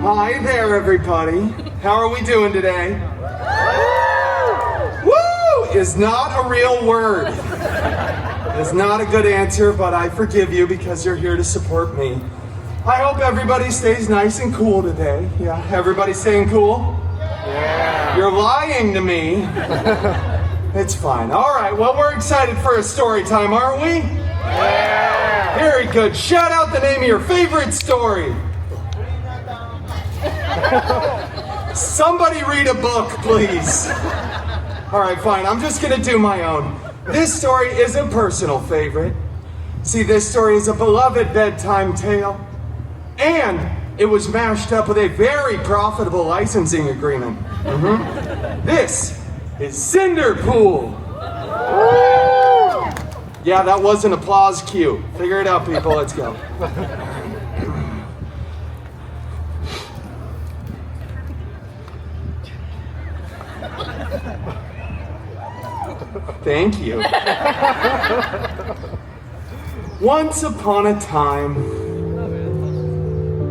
Hi there, everybody. How are we doing today? Woo! Is not a real word. It's not a good answer, but I forgive you because you're here to support me. I hope everybody stays nice and cool today. Yeah, everybody staying cool? Yeah. You're lying to me. It's fine. All right, well, we're excited for a story time, aren't we? Yeah. Very good. Shout out the name of your favorite story. Somebody read a book, please. All right, fine. I'm just going to do my own. This story is a personal favorite. See, this story is a beloved bedtime tale. And it was mashed up with a very profitable licensing agreement. This is Cinder Pool. Yeah, that was an applause cue. Figure it out, people. Let's go. Thank you. Once upon a time,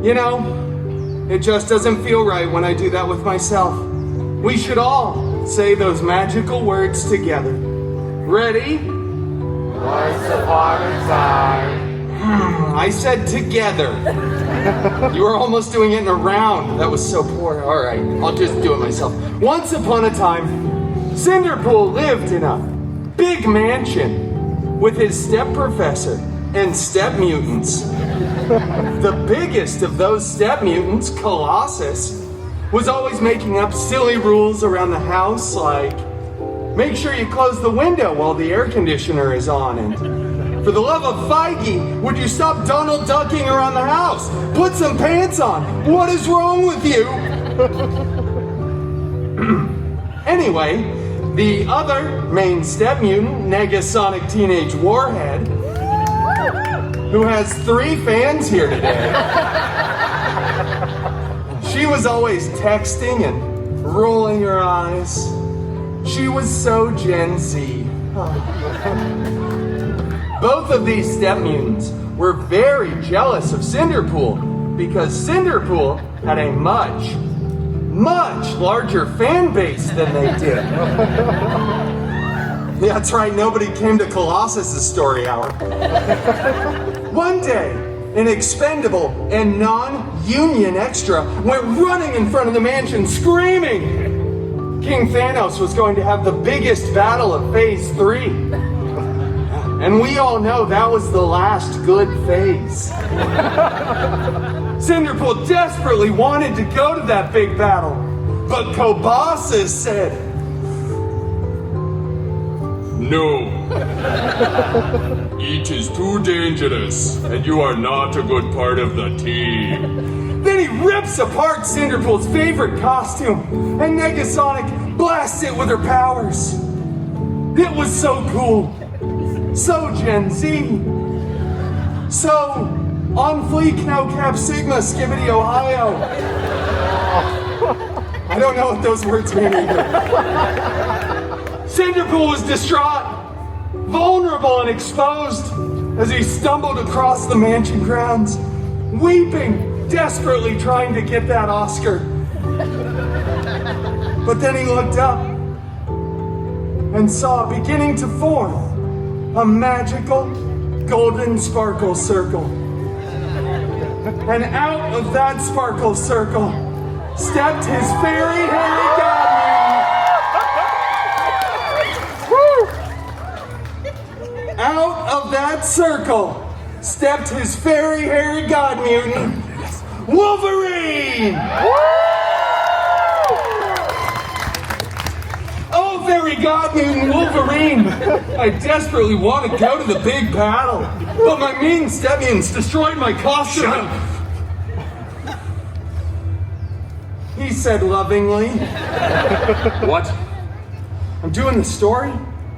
you know, it just doesn't feel right when I do that with myself. We should all say those magical words together. Ready? Once upon a time. I said together. You were almost doing it in a round. That was so poor. All right, I'll just do it myself. Once upon a time, Cinder Pool lived in a big mansion with his step professor and step mutants. The biggest of those step mutants, Colossus, was always making up silly rules around the house, like make sure you close the window while the air conditioner is on, and for the love of Feige, would you stop Donald ducking around the house? Put some pants on. What is wrong with you? Anyway, the other main step mutant, Negasonic Teenage Warhead, who has 3 fans here today. She was always texting and rolling her eyes. She was so Gen Z. Both of these step mutants were very jealous of Cinder Pool because Cinder Pool had a much larger fan base than they did. Yeah, that's right, nobody came to Colossus's story hour. One day, an expendable and non-union extra went running in front of the mansion screaming King Thanos was going to have the biggest battle of Phase 3. And we all know that was the last good phase. Cinder Pool desperately wanted to go to that big battle, but Colossus said, "No. It is too dangerous, and you are not a good part of the team." Then he rips apart Cinder Pool's favorite costume, and Negasonic blasts it with her powers. It was so cool, so Gen Z, so on fleek, no cap, sigma, skibbity, Ohio. I don't know what those words mean either. Cinder Pool was distraught, vulnerable and exposed as he stumbled across the mansion grounds, weeping, desperately trying to get that Oscar. But then he looked up and saw beginning to form a magical golden sparkle circle. And out of that sparkle circle stepped his fairy hairy godmutant. Out of that circle stepped his fairy hairy god mutant, Wolverine! Oh, fairy god mutant Wolverine! I desperately want to go to the big battle, but my mean step mutants destroyed my costume. Shut up. He said lovingly. What? I'm doing the story,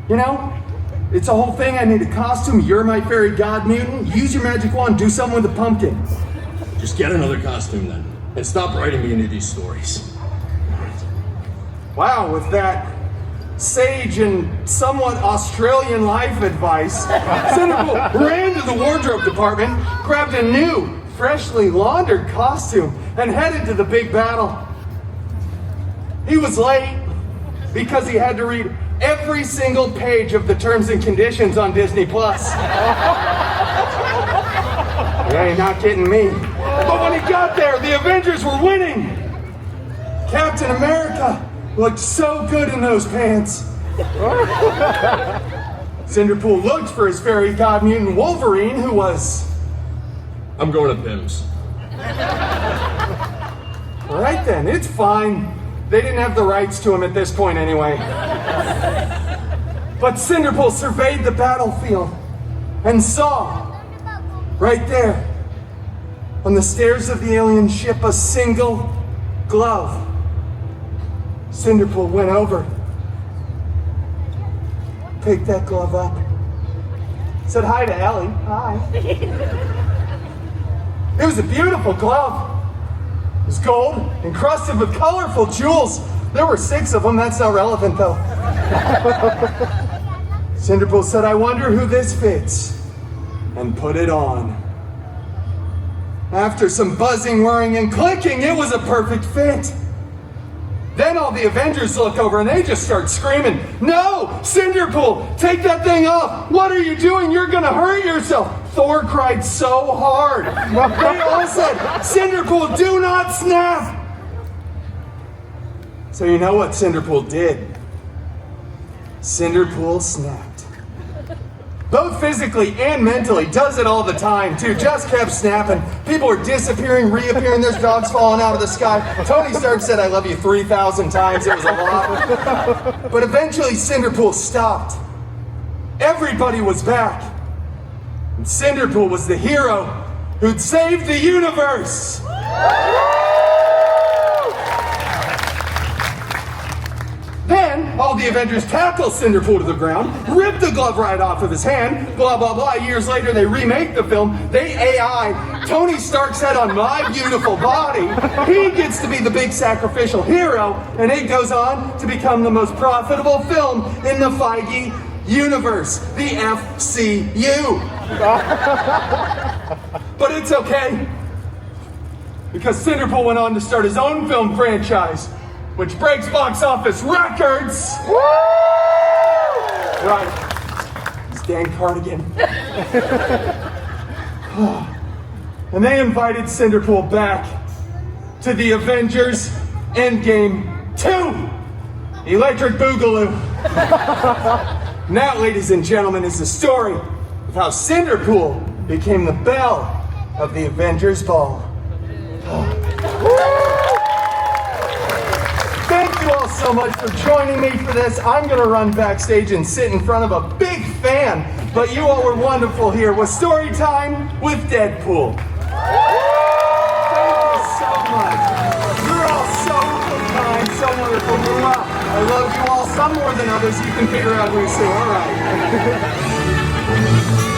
you know? It's a whole thing. I need a costume. You're my fairy god mutant. Use your magic wand. Do something with the pumpkin. Just get another costume then, and stop writing me into these stories. Wow, with that sage and somewhat Australian life advice, Cinder Pool ran to the wardrobe department, grabbed a new freshly laundered costume and headed to the big battle. He was late because he had to read every single page of the terms and conditions on Disney Plus. Yeah, you're not getting me. But when he got there, the Avengers were winning. Captain America looked so good in those pants. Cinder Pool looked for his fairy god mutant Wolverine, who was... I'm going to Pim's. All right then, it's fine. They didn't have the rights to him at this point anyway. But Cinder Pool surveyed the battlefield and saw, right there, on the stairs of the alien ship, a single glove. Cinder Pool went over, picked that glove up, said hi to Ellie. Hi. It was a beautiful glove. It was gold, encrusted with colorful jewels. There were 6 of them, that's not relevant though. Cinder Pool said, I wonder who this fits, and put it on. After some buzzing, whirring, and clicking, it was a perfect fit. Then all the Avengers look over and they just start screaming, no, Cinder Pool, take that thing off. What are you doing? You're gonna hurt yourself. Thor cried so hard. They all said, Cinder Pool, do not snap. So you know what Cinder Pool did? Cinder Pool snapped. Both physically and mentally, does it all the time too. Just kept snapping. People were disappearing, reappearing. There's dogs falling out of the sky. Tony Stark said, I love you 3,000 times. It was a lot. But eventually Cinder Pool stopped. Everybody was back. And Cinder Pool was the hero who'd saved the universe. Then, all the Avengers tackle Cinder Pool to the ground, rip the glove right off of his hand, blah, blah, blah. Years later, they remake the film. They AI Tony Stark's head on my beautiful body. He gets to be the big sacrificial hero, and it goes on to become the most profitable film in the Feige universe, the FCU. But it's okay, because Cinder Pool went on to start his own film franchise, which breaks box office records. Woo! Right. It's Dan Cardigan. And they invited Cinder Pool back to the Avengers Endgame 2. Electric Boogaloo. And that, ladies and gentlemen, is the story of how Cinder Pool became the belle of the Avengers Ball. Thank you all so much for joining me for this. I'm going to run backstage and sit in front of a big fan, but you all were wonderful here with Story Time with Deadpool. Thank you so much. You're all so kind, so wonderful. I love you all, some more than others. You can figure out who to say. All right.